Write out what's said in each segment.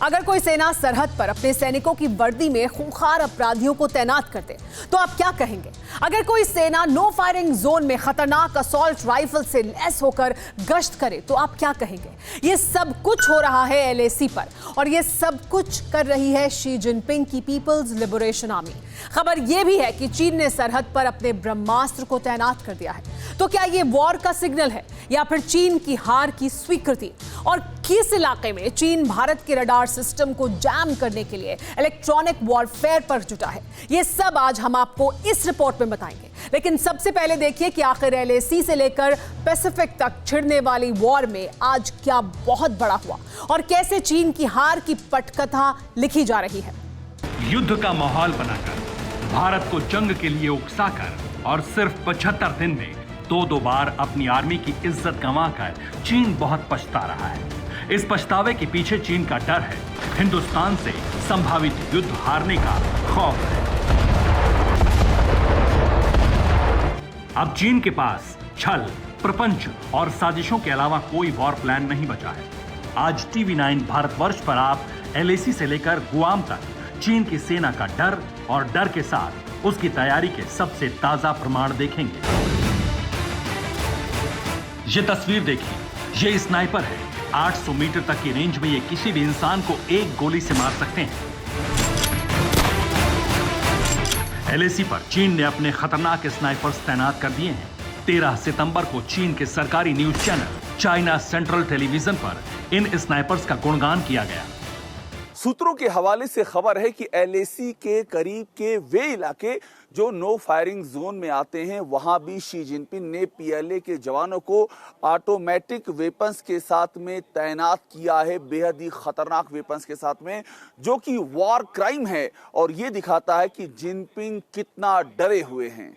अगर कोई सेना सरहद पर अपने सैनिकों की वर्दी में खूंखार अपराधियों को तैनात कर दे तो आप क्या कहेंगे? अगर कोई सेना नो फायरिंग जोन में खतरनाक असॉल्ट राइफल से लैस होकर गश्त करे तो आप क्या कहेंगे? ये सब कुछ हो रहा है एलएसी पर और ये सब कुछ कर रही है शी जिनपिंग की पीपल्स लिबरेशन आर्मी। खबर यह भी है कि चीन ने सरहद पर अपने ब्रह्मास्त्र को तैनात कर दिया है। तो क्या ये वॉर का सिग्नल है या फिर चीन की हार की स्वीकृति? और किस इलाके में चीन भारत के रडार सिस्टम को जैम करने के लिए इलेक्ट्रॉनिक वॉरफेयर पर जुटा है, ये सब आज हम आपको इस रिपोर्ट में बताएंगे। लेकिन सबसे पहले देखिए कि आखिर एलएसी से लेकर पैसिफिक तक छिड़ने वाली वॉर में आज क्या बहुत बड़ा हुआ और कैसे चीन की हार की पटकथा लिखी जा रही है। युद्ध का माहौल बनाकर, भारत को जंग के लिए उकसाकर और सिर्फ 75 दिन में दो बार अपनी आर्मी की इज्जत गंवाकर चीन बहुत पछता रहा है। इस पछतावे के पीछे चीन का डर है, हिंदुस्तान से संभावित युद्ध हारने का खौफ है। अब चीन के पास छल, प्रपंच और साजिशों के अलावा कोई वॉर प्लान नहीं बचा है। आज टीवी9 भारतवर्ष पर आप एलएसी से लेकर गुआम तक चीन की सेना का डर और डर के साथ उसकी तैयारी के सबसे ताजा प्रमाण देखेंगे। ये तस्वीर देखिए, ये स्नाइपर है। 800 मीटर तक की रेंज में ये किसी भी इंसान को एक गोली से मार सकते हैं। एलएसी पर चीन ने अपने खतरनाक स्नाइपर्स तैनात कर दिए हैं। 13 सितंबर को चीन के सरकारी news channel China central television पर इन स्नाइपर्स का गुणगान किया गया। सूत्रों के हवाले से खबर है कि एलएसी के करीब के वे इलाके जो नो फायरिंग जोन में आते हैं, वहां भी शी जिनपिंग ने पीएलए के जवानों को ऑटोमेटिक वेपन्स के साथ में तैनात किया है, बेहद ही खतरनाक वेपन्स के साथ में, जो कि वॉर क्राइम है और ये दिखाता है कि जिनपिंग कितना डरे हुए हैं।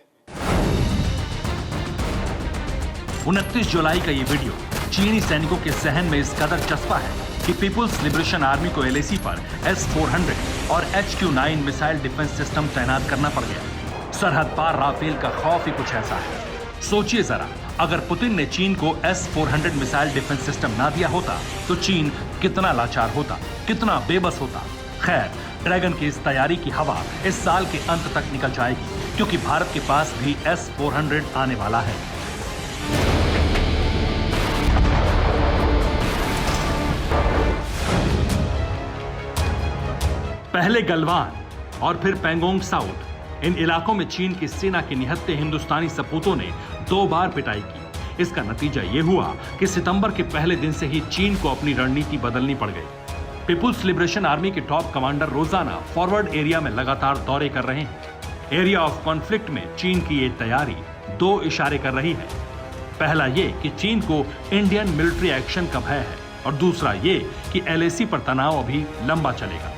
29 जुलाई का ये वीडियो चीनी सैनिकों के जहन में इस कदर चस्पा है कि पीपुल्स लिबरेशन आर्मी को एलएसी पर S-400 और HQ-9 मिसाइल डिफेंस सिस्टम तैनात करना पड़ गया। सरहद पार राफेल का खौफ ही कुछ ऐसा है। सोचिए जरा, अगर पुतिन ने चीन को S-400 मिसाइल डिफेंस सिस्टम ना दिया होता तो चीन कितना लाचार होता, कितना बेबस होता। खैर, ड्रैगन की इस तैयारी की हवा इस साल के अंत तक निकल जाएगी, क्योंकि भारत के पास भी S-400 आने वाला है। पहले गलवान और फिर पैंगोंग साउथ, इन इलाकों में चीन की सेना के निहत्थे हिंदुस्तानी सपूतों ने 2 बार पिटाई की। इसका नतीजा यह हुआ कि सितंबर के पहले दिन से ही चीन को अपनी रणनीति बदलनी पड़ गई। पीपुल्स लिबरेशन आर्मी के टॉप कमांडर रोजाना फॉरवर्ड एरिया में लगातार दौरे कर रहे हैं। एरिया ऑफ कॉन्फ्लिक्ट में चीन की ये तैयारी 2 इशारे कर रही है। पहला ये कि चीन को इंडियन मिलिट्री एक्शन का भय है और दूसरा ये कि एलएसी पर तनाव अभी लंबा चलेगा।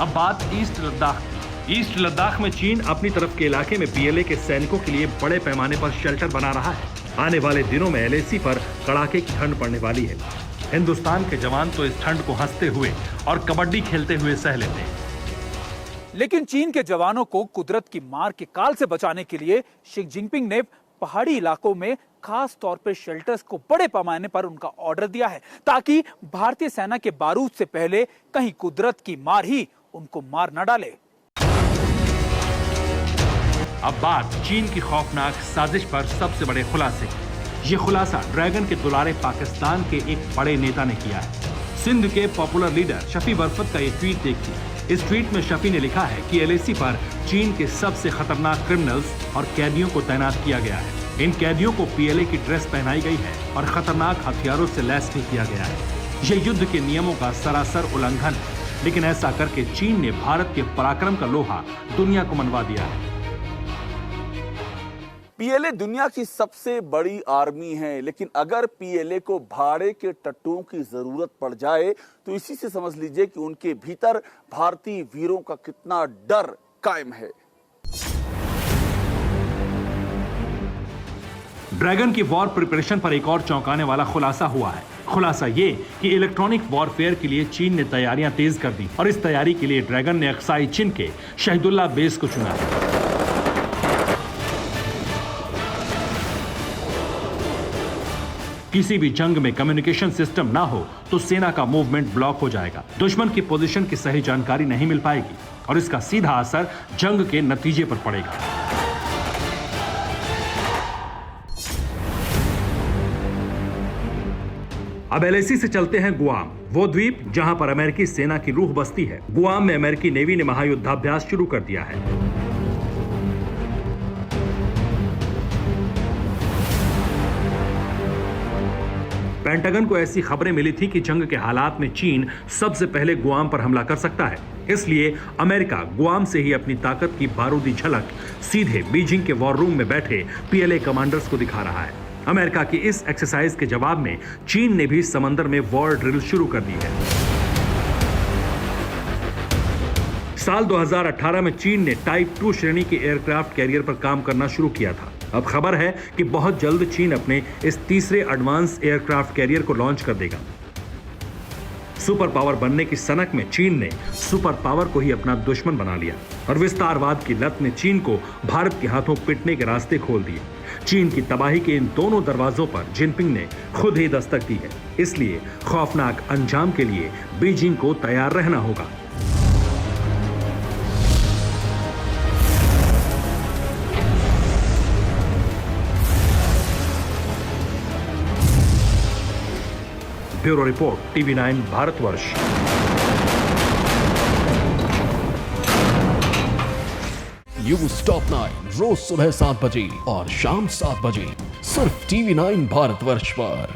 अब बात ईस्ट लद्दाख की। ईस्ट लद्दाख में चीन अपनी तरफ के इलाके में पीएलए के सैनिकों के लिए बड़े पैमाने पर शेल्टर बना रहा है। आने वाले दिनों में एलएसी पर कड़ाके की ठंड पड़ने वाली है। हिंदुस्तान के जवान तो इस ठंड को हंसते हुए और कबड्डी खेलते हुए सह लेते हैं। लेकिन चीन के जवानों को कुदरत की मार के काल से बचाने के लिए शी जिनपिंग ने पहाड़ी इलाकों में खास तौर पर शेल्टर्स को बड़े पैमाने पर उनका ऑर्डर दिया है, ताकि भारतीय सेना के बारूद से पहले कहीं कुदरत की मार ही उनको मार न डाले। अब बात चीन की खौफनाक साजिश पर सबसे बड़े खुलासे की। ये खुलासा ड्रैगन के दुलारे पाकिस्तान के एक बड़े नेता ने किया है। सिंध के पॉपुलर लीडर शफी बरफत का ये ट्वीट देखिए। इस ट्वीट में शफी ने लिखा है कि एलएसी पर चीन के सबसे खतरनाक क्रिमिनल्स और कैदियों को तैनात किया गया है। इन कैदियों को पीएलए की ड्रेस पहनाई गई है और खतरनाक हथियारों से लैस भी किया गया है। यह युद्ध के नियमों का सरासर उल्लंघन है, लेकिन ऐसा करके चीन ने भारत के पराक्रम का लोहा दुनिया को मनवा दिया है। पीएलए दुनिया की सबसे बड़ी आर्मी है, लेकिन अगर पीएलए को भाड़े के टट्टुओं की जरूरत पड़ जाए तो इसी से समझ लीजिए कि उनके भीतर भारतीय वीरों का कितना डर कायम है। ड्रैगन की वॉर प्रिपरेशन पर एक और चौंकाने वाला खुलासा हुआ है। खुलासा ये कि इलेक्ट्रॉनिक वॉरफेयर के लिए चीन ने तैयारियां तेज कर दी और इस तैयारी के लिए ड्रैगन ने अक्साई चीन के शहीदुल्लाह बेस को चुना है। किसी भी जंग में कम्युनिकेशन सिस्टम ना हो तो सेना का मूवमेंट ब्लॉक हो जाएगा, दुश्मन की पोजीशन की सही जानकारी नहीं मिल पाएगी और इसका सीधा असर जंग के नतीजे पर पड़ेगा। अब एलएसी से चलते हैं गुआम, वो द्वीप जहां पर अमेरिकी सेना की रूह बसती है। गुआम में अमेरिकी नेवी ने महायुद्धाभ्यास शुरू कर दिया है। पेंटागन को ऐसी खबरें मिली थी कि जंग के हालात में चीन सबसे पहले गुआम पर हमला कर सकता है, इसलिए अमेरिका गुआम से ही अपनी ताकत की बारूदी झलक सीधे बीजिंग के वॉर रूम में बैठे पीएलए कमांडर्स को दिखा रहा है। अमेरिका की इस एक्सरसाइज के जवाब में चीन ने भी समंदर में वॉर ड्रिल शुरू कर दी है। साल 2018 में चीन ने टाइप 2 श्रेणी के एयरक्राफ्ट कैरियर पर काम करना शुरू किया था। अब खबर है कि बहुत जल्द चीन अपने इस तीसरे एडवांस एयरक्राफ्ट कैरियर को लॉन्च कर देगा। सुपर पावर बनने की सनक में चीन ने सुपर पावर को ही अपना दुश्मन बना लिया और विस्तारवाद की लत ने चीन को भारत के हाथों पिटने के रास्ते खोल दिए। चीन की तबाही के इन दोनों दरवाजों पर जिनपिंग ने खुद ही दस्तक दी है, इसलिए खौफनाक अंजाम के लिए बीजिंग को तैयार रहना होगा। Bureau report, TV9 Bharatvarsh. News top 9 रोज सुबह 7 बजे और शाम 7 बजे सिर्फ TV9 भारतवर्ष पर।